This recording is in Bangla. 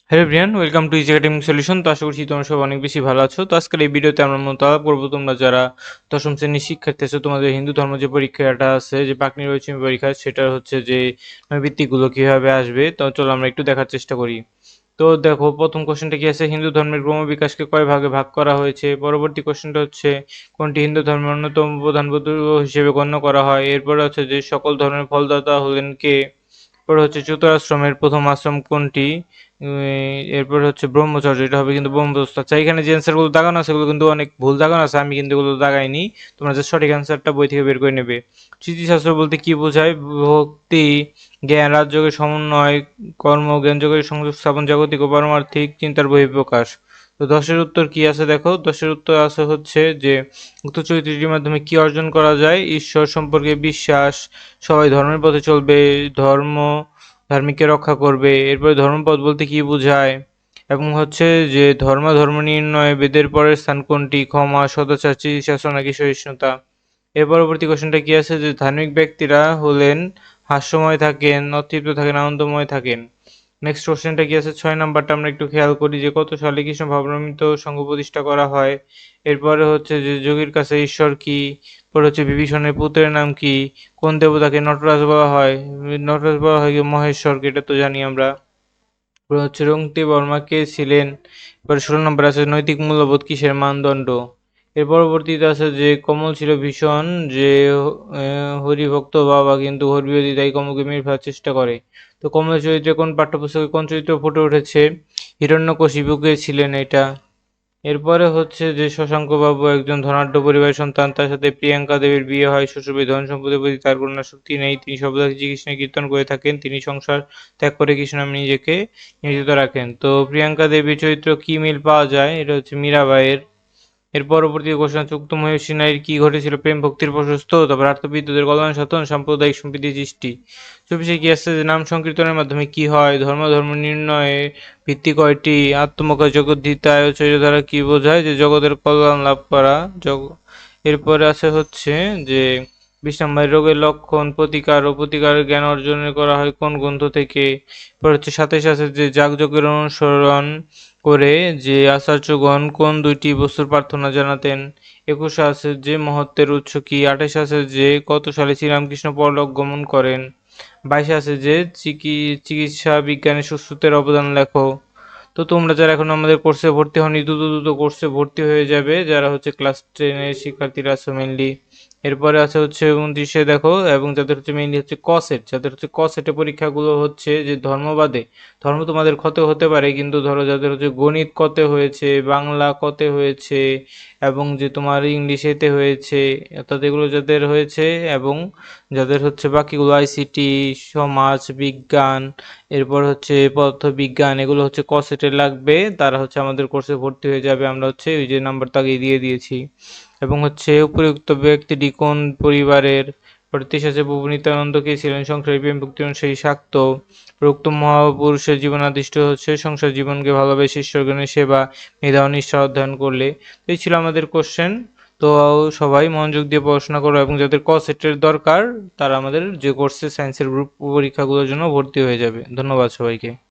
Hello everyone, welcome to easy academic solution. তো আশা করছি তোমরা সব অনেক বেশি ভালো আছো। তো আজকের এই ভিডিওতে আমরা মূলত আলাপ করবো তোমরা যারা দশম শ্রেণীর শিক্ষার্থী আছো, তোমাদের হিন্দু ধর্ম যে পরীক্ষাটা আছে, যে পাকনি রয়েছে পরীক্ষা, সেটা হচ্ছে যে ভিত্তিগুলো কিভাবে আসবে। তো চলো আমরা একটু দেখার চেষ্টা করি। তো দেখো, প্রথম কোশ্চেনটা কি আছে, হিন্দু ধর্মের ক্রমবিকাশকে কয় ভাগে ভাগ করা হয়েছে। পরবর্তী কোশ্চেনটা হচ্ছে কোনটি হিন্দু ধর্মের অন্যতম প্রধান বুদ্ধ হিসেবে গণ্য করা হয়। এরপরে হচ্ছে যে সকল ধর্মের ফলদাতা হলেন কে। এরপর হচ্ছে চতুরাশ্রমের প্রথম আশ্রম কোনটি। এরপর হচ্ছে ব্রহ্মচর্য, এটা হবে কিন্তু ব্রহ্মদস্ত। আচ্ছা, এখানে যে অ্যান্সারগুলো দাগানো আছে সেগুলো কিন্তু অনেক ভুল দাগানো আছে, আমি কিন্তু এগুলো দাগাইনি। তোমরা যে সঠিক অ্যান্সারটা বই থেকে বের করে নেবে। স্মৃতিশাস্ত্র বলতে কি বোঝায়। ভক্তি, জ্ঞান, রাজযোগের সমন্বয়, কর্ম, জ্ঞান যোগের সংযোগ স্থাপন, জাগতিক ও পারমার্থিক চিন্তার বহিঃপ্রকাশ। তো দশের উত্তর কি আছে দেখো, দশের উত্তর আছে হচ্ছে যে উক্ত চরিত্রটির মাধ্যমে কি অর্জন করা যায়। ঈশ্বর সম্পর্কে বিশ্বাস, সবাই ধর্মের পথে চলবে, ধর্ম ধার্মিককে রক্ষা করবে। এরপরে ধর্মপদ বলতে কি বোঝায়, এবং হচ্ছে যে ধর্ম নির্ণয়ে বেদের পরের স্থান কোনটি। ক্ষমা, সদাচার, চিকিৎসা নাকি সহিষ্ণুতা। এর পরবর্তী কোশ্চেনটা কি আছে, যে ধার্মিক ব্যক্তিরা হলেন হাস্যময় থাকেন, অতৃপ্ত থাকেন, আনন্দময় থাকেন। নেক্সট কোশ্চেনটা কি আছে, 6 নাম্বারটা আমরা একটু খেয়াল করি, যে কত সালে কৃষ্ণ ভাবনামৃত সংঘ প্রতিষ্ঠা করা হয়। এরপরে হচ্ছে যে যোগীর কাছে ঈশ্বর কি। পরে হচ্ছে বিভীষণের পুত্রের নাম কি। কোন দেবতাকে নটরাজ বলা হয়। নটরাজ বলা হয় কি মহেশ্বরকে, এটা তো জানি আমরা। এরপর হচ্ছে রঙ্গতে বর্মা কে ছিলেন। এবার 16 নম্বর আছে নৈতিক মূল্যবোধ কিসের মানদণ্ড। এর পরবর্তীতে আছে যে কমল ছিল ভীষণ যে হরিভক্ত বাবা, কিন্তু হরিবিরোধী, তাই কমলকে মেরে ফেলার চেষ্টা করে। তো কমলের চরিত্রে কোন পাঠ্যপুস্তকে কোন চরিত্র ফুটে উঠেছে। হিরণ্যকশিপু কে ছিলেন এটা। এরপরে হচ্ছে যে শশাঙ্ক বাবু একজন ধনাঢ্য পরিবারের সন্তান, তার সাথে প্রিয়াঙ্কা দেবীর বিয়ে হয়। শ্বশুরবাড়ির ধন সম্পদের প্রতি তার কোনো শক্তি নেই, তিনি সর্বদা শ্রীকৃষ্ণের কীর্তন করে থাকেন, তিনি সংসার ত্যাগ করে কৃষ্ণ নামে নিজেকে নিয়োজিত রাখেন। তো প্রিয়াঙ্কা দেবীর চরিত্র কি মিল পাওয়া যায়, এটা হচ্ছে মীরাবাইয়ের। এর পরবর্তী কোশ্চেন হচ্ছে উক্ত মহিষী নারীর কি ঘটেছিল, প্রেম ভক্তির প্রশস্ত, তারপর আত্মবিদ্যুতের কল্যাণ সাধন, সাম্প্রদায়িক সম্প্রীতি সৃষ্টি। চব্বিশে কি আসছে, যে নাম সংকীর্তনের মাধ্যমে কি হয়। ধর্ম নির্ণয়ে ভিত্তি কয়টি। আত্মমুখা জগদ্ধিতায় চরিত্র দ্বারা কি বোঝায়, যে জগতের কল্যাণ লাভ করা। জগ এরপরে আছে হচ্ছে যে 20 নম্বর রোগের লক্ষণ, প্রতিকার ও প্রতিকারের জ্ঞান অর্জন করা হয় কোন গ্রন্থ থেকে। এরপর হচ্ছে 27 আছে যে যাগযজ্ঞের অনুসরণ করে যে আচার্যগণ কোন দুইটি বস্তুর প্রার্থনা জানাতেন। 21 আছে যে মহত্বের উৎস কি। 28 আছে যে কত সালে শ্রীরামকৃষ্ণ পরলোক গমন করেন। 22 আছে যে চিকিৎসা বিজ্ঞানে সুশ্রুতের অবদান লেখো। তো তোমরা যারা এখন আমাদের কোর্সে ভর্তি হওনি, দ্রুত কোর্সে ভর্তি হয়ে যাবে, যারা হচ্ছে ক্লাস 10-এর শিক্ষার্থীরা আছে মেনলি। এরপরে আছে হচ্ছে 29-এ দেখো, এবং যাদের হচ্ছে মেইনলি হচ্ছে কসেট, যাদের হচ্ছে কসেটে পরীক্ষাগুলো হচ্ছে যে ধর্মবাদে। ধর্ম তোমাদের ক্ষতে হতে পারে, কিন্তু ধরো যাদের হচ্ছে গণিত কতে হয়েছে, বাংলা কতে হয়েছে, এবং যে তোমার ইংলিশেতে হয়েছে, অর্থাৎ এগুলো যাদের হয়েছে, এবং যাদের হচ্ছে বাকিগুলো আইসিটি, সমাজ বিজ্ঞান, এরপর হচ্ছে পদার্থবিজ্ঞান, এগুলো হচ্ছে ক সেটের লাগবে, তারা হচ্ছে আমাদের কোর্সে ভর্তি হয়ে যাবে। আমরা হচ্ছে ওই যে নাম্বারটা আগে দিয়ে দিয়েছি। এবং হচ্ছে উপযুক্ত ব্যক্তিটি কোন পরিবারের। প্রত্যেক আছে প্রভু নিত্যানন্দ কে ছিলেন সংসারী প্রেম ভক্তি অনুসারী শাক্ত। প্রুক্ত মহাপুরুষের জীবনাদিষ্ট হচ্ছে সংসার জীবনকে ভালোবেসে ঈশ্বরগণের সেবা, মেধা ও নিষ্ঠা অধ্যয়ন করলে। তো এই ছিল আমাদের কোশ্চেন। তো সবাই মনোযোগ দিয়ে পড়াশোনা করো, এবং যাদের ক সেটের দরকার তারা আমাদের যে কোর্সে সায়েন্সের গ্রুপ পরীক্ষাগুলোর জন্য ভর্তি হয়ে যাবে। ধন্যবাদ সবাইকে।